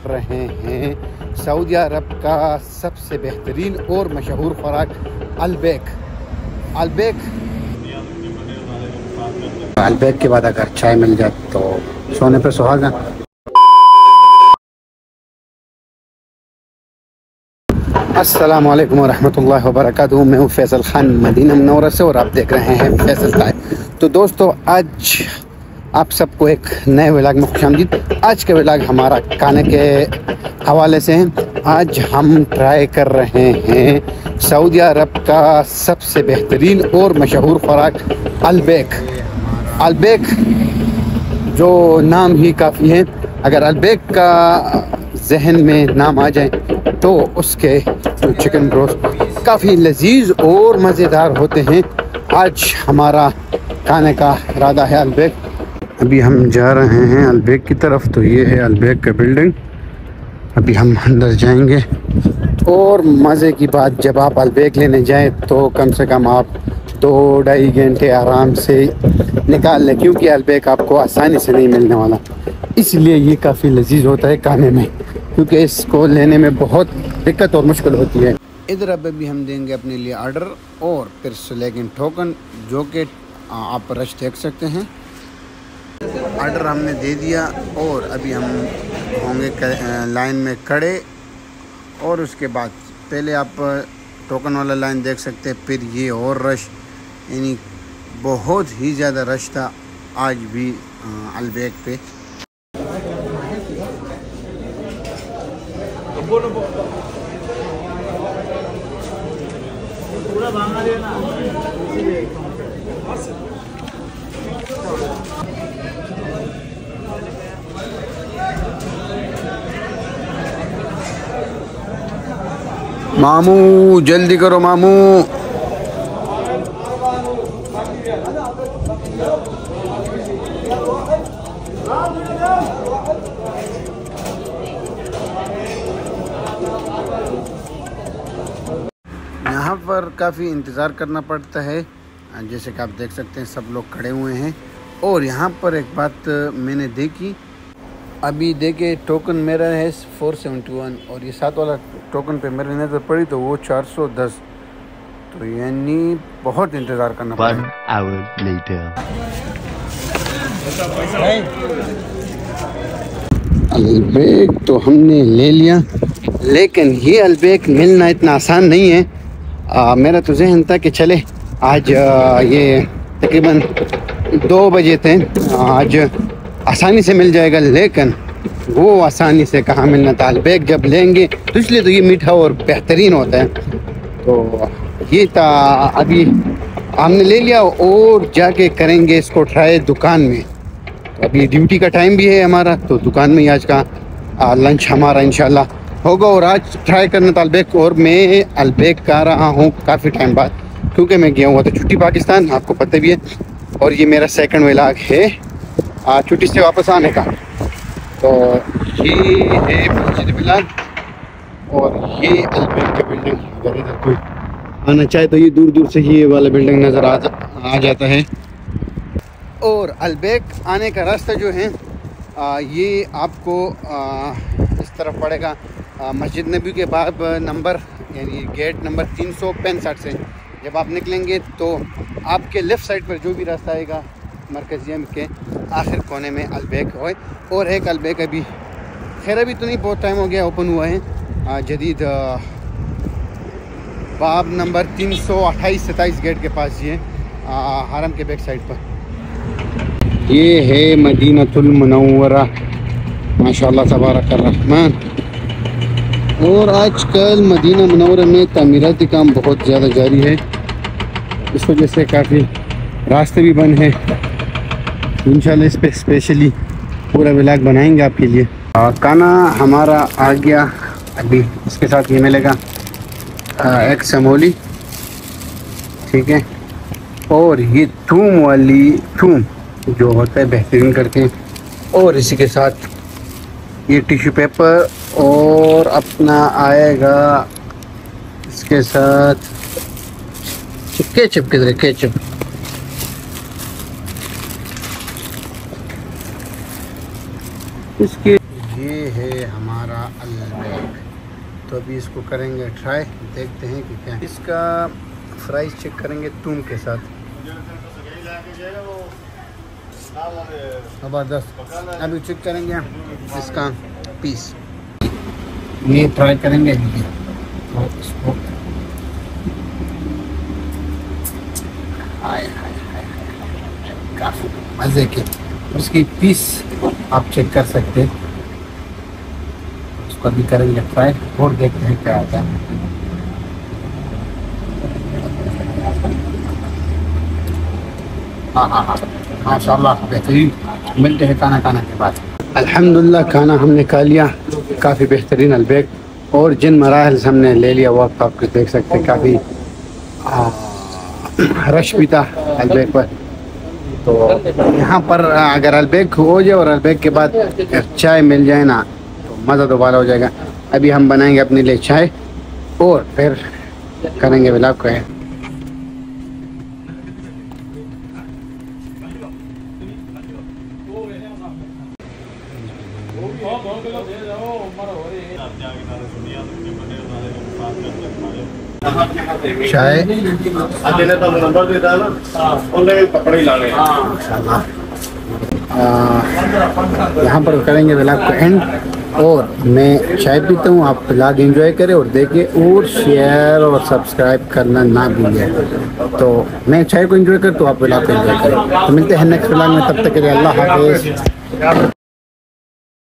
रहे हैं सऊदी अरब का सबसे बेहतरीन और मशहूर खुराक अलबेक। अलबेक के बाद अगर चाय मिल जाए तो सोने पे सुहागा। अस्सलाम वालेकुम वरहमतुल्लाहि वबरकातुहू। मैं हूँ फैसल खान मदीना मुनव्वरा से और आप देख रहे हैं फैसल टाइम। तो दोस्तों, आज आप सबको एक नए व्लॉग में खुशामदीद। आज का व्लॉग हमारा खाने के हवाले से है। आज हम ट्राई कर रहे हैं सऊदी अरब का सबसे बेहतरीन और मशहूर खुराक अलबेक, जो नाम ही काफ़ी है। अगर अलबेक का जहन में नाम आ जाए तो उसके चिकन रोस्ट काफ़ी लजीज और मज़ेदार होते हैं। आज हमारा खाने का इरादा है अलबेक। अभी हम जा रहे हैं अलबेक की तरफ। तो ये है अलबेक का बिल्डिंग। अभी हम अंदर जाएंगे। और मज़े की बात, जब आप अलबेक लेने जाएं तो कम से कम आप 2-2.5 घंटे आराम से निकाल लें, क्योंकि अलबेक आपको आसानी से नहीं मिलने वाला। इसलिए ये काफ़ी लजीज होता है खाने में, क्योंकि इसको लेने में बहुत दिक्कत और मुश्किल होती है। इधर अब अभी हम देंगे अपने लिए ऑर्डर और फिर लेकिन टोकन, जो कि आप रश देख सकते हैं। ऑर्डर हमने दे दिया और अभी हम होंगे लाइन में खड़े। और उसके बाद पहले आप टोकन वाला लाइन देख सकते हैं, फिर ये और रश, यानी बहुत ही ज़्यादा रश था आज भी अलबेक पे। मामू जल्दी करो मामू। यहाँ पर काफ़ी इंतज़ार करना पड़ता है, जैसे कि आप देख सकते हैं सब लोग खड़े हुए हैं। और यहाँ पर एक बात मैंने देखी, अभी देखे टोकन मेरा है 471 और ये 7 वाला टोकन पे मेरी नज़र पड़ी तो वो 410, तो यानी बहुत इंतज़ार करना पड़ा। 1 hour later. अलबेक तो हमने ले लिया, लेकिन ये अलबेक मिलना इतना आसान नहीं है। मेरा तो जहन था कि चले आज ये तकरीबन 2 बजे थे, आज आसानी से मिल जाएगा, लेकिन वो आसानी से कहाँ मिलना था। अलबेक जब लेंगे तो इसलिए तो ये मीठा और बेहतरीन होता है। तो ये था, अभी हमने ले लिया और जाके करेंगे इसको ट्राई दुकान में। तो अभी ड्यूटी का टाइम भी है हमारा, तो दुकान में ही आज का लंच हमारा इंशाल्लाह होगा। और आज ट्राई करना था अलबेक। और मैं अलबेक कर रहा हूँ काफ़ी टाइम बाद, क्योंकि मैं गया हुआ था छुट्टी पाकिस्तान, आपको पता भी है। और ये मेरा सेकंड व्लॉग है छुट्टी से वापस आने का। तो ये है मस्जिद बिलाल और ये अलबेक का बिल्डिंग। अगर इधर कोई आना चाहे तो ये दूर दूर से ये वाला बिल्डिंग नज़र आ जाता है। और अलबेक आने का रास्ता जो है ये आपको इस तरफ पड़ेगा मस्जिद नबी के बाब नंबर, यानी गेट नंबर 365 से जब आप निकलेंगे तो आपके लेफ़्ट साइड पर जो भी रास्ता आएगा मरकज़िया के आखिर कोने में अलबेक है। और एक अलबेक अभी खैर अभी तो नहीं, बहुत टाइम हो गया ओपन हुआ है, जदीद बाब नंबर 328-27 गेट के पास, ये हरम के बैक साइड पर। ये है मदीनतुल मुनव्वरा, माशाल्लाह तबारक अर्रहमान। और आजकल मदीना मुनव्वरा में तामीराती काम बहुत ज़्यादा जारी है, इस वजह से काफ़ी रास्ते भी बंद हैं। इंशाल्लाह इस पे स्पेशली पूरा व्लॉग बनाएंगे आपके लिए। खाना हमारा आ गया। अभी इसके साथ ये मिलेगा एक समोली, ठीक है, और ये थूम जो होता है बेहतरीन करते हैं। और इसी के साथ ये टिश्यू पेपर, और अपना आएगा इसके साथ केचप। किधर केचप? इसके ये है हमारा अलबेक। तो अभी इसको करेंगे ट्राई, देखते हैं कि क्या इसका फ्राइज चेक करेंगे तून के साथ। ज़बरदस्त। अभी चेक करेंगे इसका पीस, ये ट्राई करेंगे तो इसको। काफ़ी मज़े के उसकी पीस आप चेक कर सकते हैं। उसको भी करेंगे ट्राई और देखते हैं क्या आता है। हाँ, माशाल्लाह बेहतरीन। मिलते हैं खाना खाने के बाद। अल्हम्दुलिल्लाह खाना हमने खा लिया, काफ़ी बेहतरीन अलबेक, और जिन मराहल से हमने ले लिया वो आप कुछ देख सकते हैं। काफ़ी रश भी था अलबेक पर। तो यहाँ पर अगर अलबेक हो जाए और अलबेक के बाद चाय मिल जाए ना तो मज़ा दोबारा हो जाएगा। अभी हम बनाएंगे अपने लिए चाय और फिर करेंगे व्लॉग को। चाय यहाँ पर करेंगे व्लॉग को एंड, और मैं चाय पीता हूँ, आप व्लॉग एंजॉय करें और देखिए और शेयर और सब्सक्राइब करना ना भूलिए। तो मैं चाय को एंजॉय करता हूँ, आप व्लॉग को एंजॉय करें। तो मिलते हैं नेक्स्ट व्लॉग में, तब तक के लिए अल्लाह हाफ़िज़।